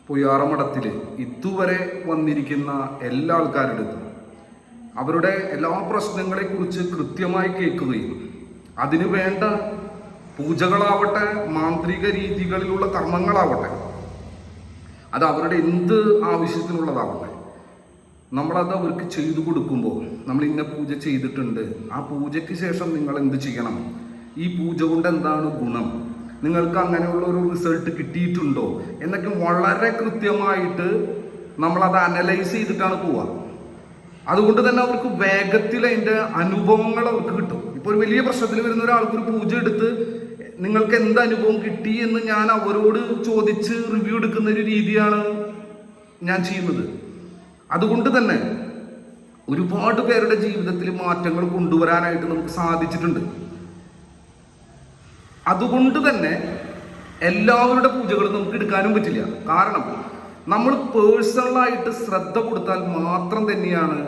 പൊയ്യാറമഠത്തിൽ ഇതുവരെ വന്നിരിക്കുന്ന എല്ലാ ആൾക്കാരുടെ അവരുടെ എല്ലാ പ്രശ്നങ്ങളെക്കുറിച്ച് കൃത്യമായി കേൾക്കുകയും അതിനു വേണ്ട പൂജകളാവട്ടെ, മാന്ത്രിക രീതികളിലുള്ള കർമ്മങ്ങളാവട്ടെ, അത് അവരുടെ എന്ത് ആവശ്യത്തിനുള്ളതാവട്ടെ, നമ്മളത് അവർക്ക് ചെയ്തു കൊടുക്കുമ്പോൾ നമ്മൾ ഇന്ന പൂജ ചെയ്തിട്ടുണ്ട്, ആ പൂജയ്ക്ക് ശേഷം നിങ്ങൾ എന്ത് ചെയ്യണം, ഈ പൂജ കൊണ്ട് എന്താണ് ഗുണം, നിങ്ങൾക്ക് അങ്ങനെയുള്ള ഒരു റിസൾട്ട് കിട്ടിയിട്ടുണ്ടോ എന്നൊക്കെ വളരെ കൃത്യമായിട്ട് നമ്മളത് അനലൈസ് ചെയ്തിട്ടാണ് പോവുക. അതുകൊണ്ട് തന്നെ അവർക്ക് വേഗത്തിൽ അതിൻ്റെ അനുഭവങ്ങൾ അവർക്ക് കിട്ടും. ഇപ്പോൾ ഒരു വലിയ പ്രശ്നത്തിൽ വരുന്ന ഒരാൾക്ക് ഒരു പൂജ എടുത്ത് നിങ്ങൾക്ക് എന്ത് അനുഭവം കിട്ടി എന്ന് ഞാൻ അവരോട് ചോദിച്ച് റിവ്യൂ എടുക്കുന്ന ഒരു രീതിയാണ് ഞാൻ ചെയ്യുന്നത്. അതുകൊണ്ട് തന്നെ ഒരുപാട് പേരുടെ ജീവിതത്തിൽ മാറ്റങ്ങൾ കൊണ്ടുവരാനായിട്ട് നമുക്ക് സാധിച്ചിട്ടുണ്ട്. അതുകൊണ്ട് തന്നെ എല്ലാവരുടെ പൂജകളും നമുക്ക് എടുക്കാനും പറ്റില്ല. കാരണം നമ്മൾ പേഴ്സണലായിട്ട് ശ്രദ്ധ കൊടുത്താൽ മാത്രം തന്നെയാണ്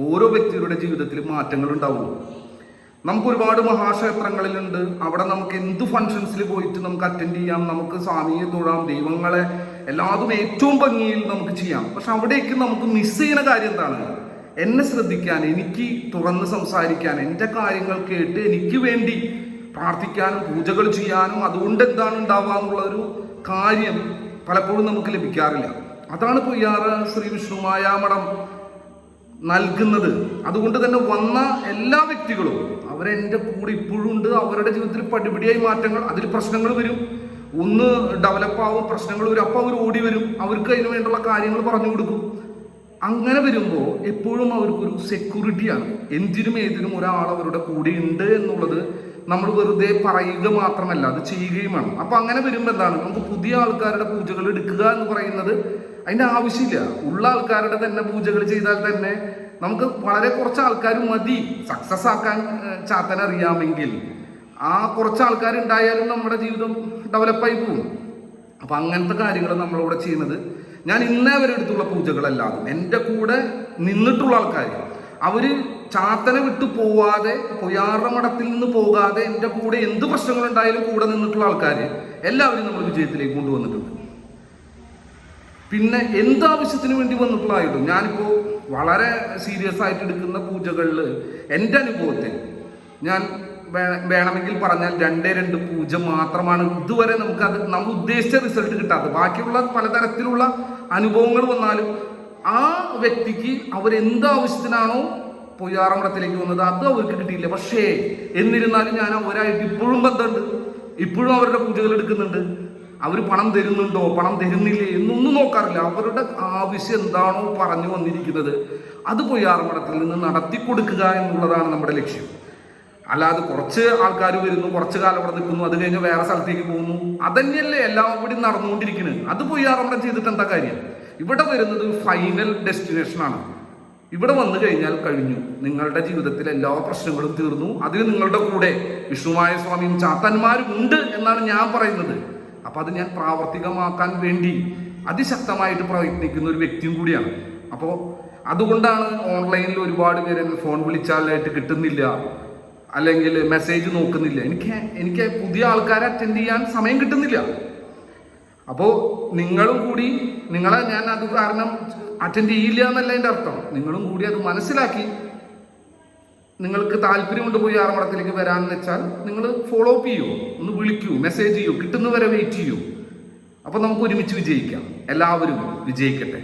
ഓരോ വ്യക്തിയുടെ ജീവിതത്തിൽ മാറ്റങ്ങൾ ഉണ്ടാവുള്ളൂ. നമുക്ക് ഒരുപാട് മഹാക്ഷേത്രങ്ങളിലുണ്ട്, അവിടെ നമുക്ക് എന്ത് ഫങ്ഷൻസിൽ പോയിട്ട് നമുക്ക് അറ്റൻഡ് ചെയ്യാം, നമുക്ക് സ്വാമിയെ തൊഴാം, ദൈവങ്ങളെ എല്ലാതും ഏറ്റവും ഭംഗിയിൽ നമുക്ക് ചെയ്യാം. പക്ഷെ അവിടേക്ക് നമുക്ക് മിസ് ചെയ്യുന്ന കാര്യം എന്താണ്? എന്നെ ശ്രദ്ധിക്കാൻ, എനിക്ക് തുറന്ന് സംസാരിക്കാൻ, എൻ്റെ കാര്യങ്ങൾ കേട്ട് എനിക്ക് വേണ്ടി പ്രാർത്ഥിക്കാനും പൂജകൾ ചെയ്യാനും അതുകൊണ്ട് എന്താണ് ഉണ്ടാവുക എന്നുള്ള ഒരു കാര്യം പലപ്പോഴും നമുക്ക് ലഭിക്കാറില്ല. അതാണ് പൊയ്യാറ് ശ്രീ വിഷ്ണു മായാമഠം നൽകുന്നത്. അതുകൊണ്ട് തന്നെ വന്ന എല്ലാ വ്യക്തികളും അവരെൻ്റെ കൂടെ ഇപ്പോഴും ഉണ്ട്. അവരുടെ ജീവിതത്തിൽ പടിപടിയായി മാറ്റങ്ങൾ, അതിൽ പ്രശ്നങ്ങൾ വരും, ഒന്ന് ഡെവലപ്പാവും, പ്രശ്നങ്ങൾ വരും, അപ്പോൾ അവർ ഓടി വരും, അവർക്ക് അതിന് വേണ്ടിയുള്ള കാര്യങ്ങൾ പറഞ്ഞു കൊടുക്കും. അങ്ങനെ വരുമ്പോൾ എപ്പോഴും അവർക്കൊരു സെക്യൂരിറ്റിയാണ്. എന്തിനും ഏതിനും ഒരാൾ അവരുടെ കൂടെ ഉണ്ട് എന്നുള്ളത് നമ്മൾ വെറുതെ പറയുക മാത്രമല്ല, അത് ചെയ്യുകയും വേണം. അപ്പം അങ്ങനെ വരുമ്പോൾ എന്താണ്, നമുക്ക് പുതിയ ആൾക്കാരുടെ പൂജകൾ എടുക്കുക എന്ന് പറയുന്നത് അതിൻ്റെ ആവശ്യമില്ല. ഉള്ള ആൾക്കാരുടെ തന്നെ പൂജകൾ ചെയ്താൽ തന്നെ നമുക്ക് വളരെ കുറച്ച് ആൾക്കാർ മതി സക്സസ് ആക്കാൻ ചാത്തൻ അറിയാമെങ്കിൽ. ആ കുറച്ച് ആൾക്കാരുണ്ടായാലും നമ്മുടെ ജീവിതം ഡെവലപ്പായി പോകും. അപ്പം അങ്ങനത്തെ കാര്യങ്ങൾ നമ്മളിവിടെ ചെയ്യുന്നത്. ഞാൻ ഇന്നേ വരെ എടുത്തുള്ള പൂജകളല്ലാതെ എൻ്റെ കൂടെ നിന്നിട്ടുള്ള ആൾക്കാർ, അവർ ചാത്തനെ വിട്ടു പോവാതെ, പൊയ്യാറമഠത്തിൽ നിന്ന് പോകാതെ എൻ്റെ കൂടെ എന്ത് പ്രശ്നങ്ങളുണ്ടായാലും കൂടെ നിന്നിട്ടുള്ള ആൾക്കാർ എല്ലാവരും നമ്മൾ വിജയത്തിലേക്ക് കൊണ്ടുവന്നിട്ടുണ്ട്. പിന്നെ എന്താവശ്യത്തിന് വേണ്ടി വന്നിട്ടുള്ളതായിട്ടും ഞാനിപ്പോൾ വളരെ സീരിയസ് ആയിട്ട് എടുക്കുന്ന പൂജകളിൽ എൻ്റെ അനുഭവത്തിൽ ഞാൻ വേണമെങ്കിൽ പറഞ്ഞാൽ 2 പൂജ മാത്രമാണ് ഇതുവരെ നമുക്കത് നമ്മൾ ഉദ്ദേശിച്ച റിസൾട്ട് കിട്ടാത്തത്. ബാക്കിയുള്ള പലതരത്തിലുള്ള അനുഭവങ്ങൾ വന്നാലും ആ വ്യക്തിക്ക് അവരെന്താവശ്യത്തിനാണോ പൊയ്യാറമഠത്തിലേക്ക് വന്നത് അത് അവർക്ക് കിട്ടിയില്ല. പക്ഷേ എന്നിരുന്നാലും ഞാൻ അവരായിട്ട് ഇപ്പോഴും ബന്ധമുണ്ട്, ഇപ്പോഴും അവരുടെ പൂജകൾ എടുക്കുന്നുണ്ട്. അവർ പണം തരുന്നുണ്ടോ, പണം തരുന്നില്ലേ എന്നൊന്നും നോക്കാറില്ല. അവരുടെ ആവശ്യം എന്താണോ പറഞ്ഞു വന്നിരിക്കുന്നത് അത് പൊയ്യാറമഠത്തിൽ നിന്ന് നടത്തി കൊടുക്കുക എന്നുള്ളതാണ് നമ്മുടെ ലക്ഷ്യം. അല്ലാതെ കുറച്ച് ആൾക്കാർ വരുന്നു, കുറച്ച് കാലം അവിടെ നിൽക്കുന്നു, അത് കഴിഞ്ഞ് വേറെ സ്ഥലത്തേക്ക് പോകുന്നു, അതന്നെയല്ലേ എല്ലാവരും നടന്നുകൊണ്ടിരിക്കുന്നത്. അത് പൊയ്യാറമഠം ചെയ്തിട്ട് എന്താ കാര്യം? ഇവിടെ വരുന്നത് ഫൈനൽ ഡെസ്റ്റിനേഷനാണ്. ഇവിടെ വന്നു കഴിഞ്ഞാൽ കഴിഞ്ഞു, നിങ്ങളുടെ ജീവിതത്തിലെ എല്ലാ പ്രശ്നങ്ങളും തീർന്നു. അതിന് നിങ്ങളുടെ കൂടെ വിഷ്ണുമായ സ്വാമിയും ചാത്തന്മാരും ഉണ്ട് എന്നാണ് ഞാൻ പറയുന്നത്. അപ്പം അത് ഞാൻ പ്രാവർത്തികമാക്കാൻ വേണ്ടി അതിശക്തമായിട്ട് പ്രയത്നിക്കുന്ന ഒരു വ്യക്തിയും കൂടിയാണ്. അപ്പോൾ അതുകൊണ്ടാണ് ഓൺലൈനിൽ ഒരുപാട് പേര് ഫോൺ വിളിച്ചാലായിട്ട് കിട്ടുന്നില്ല, അല്ലെങ്കിൽ മെസ്സേജ് നോക്കുന്നില്ല. എനിക്ക് പുതിയ ആൾക്കാരെ അറ്റൻഡ് ചെയ്യാൻ സമയം കിട്ടുന്നില്ല. അപ്പോൾ നിങ്ങളും കൂടി, നിങ്ങളെ ഞാൻ അത് കാരണം അറ്റൻഡ് ചെയ്യില്ല എന്നല്ല എൻ്റെ അർത്ഥം. നിങ്ങളും കൂടി അത് മനസ്സിലാക്കി നിങ്ങൾക്ക് താല്പര്യമുണ്ട് പോയി പൊയ്യാറമഠത്തിലേക്ക് വരാമെന്ന് വെച്ചാൽ നിങ്ങൾ ഫോളോ അപ്പ് ചെയ്യൂ, ഒന്ന് വിളിക്കൂ, മെസ്സേജ് ചെയ്യൂ, കിട്ടുന്നവരെ വെയിറ്റ് ചെയ്യൂ. അപ്പോൾ നമുക്ക് ഒരുമിച്ച് വിജയിക്കാം. എല്ലാവരും വിജയിക്കട്ടെ.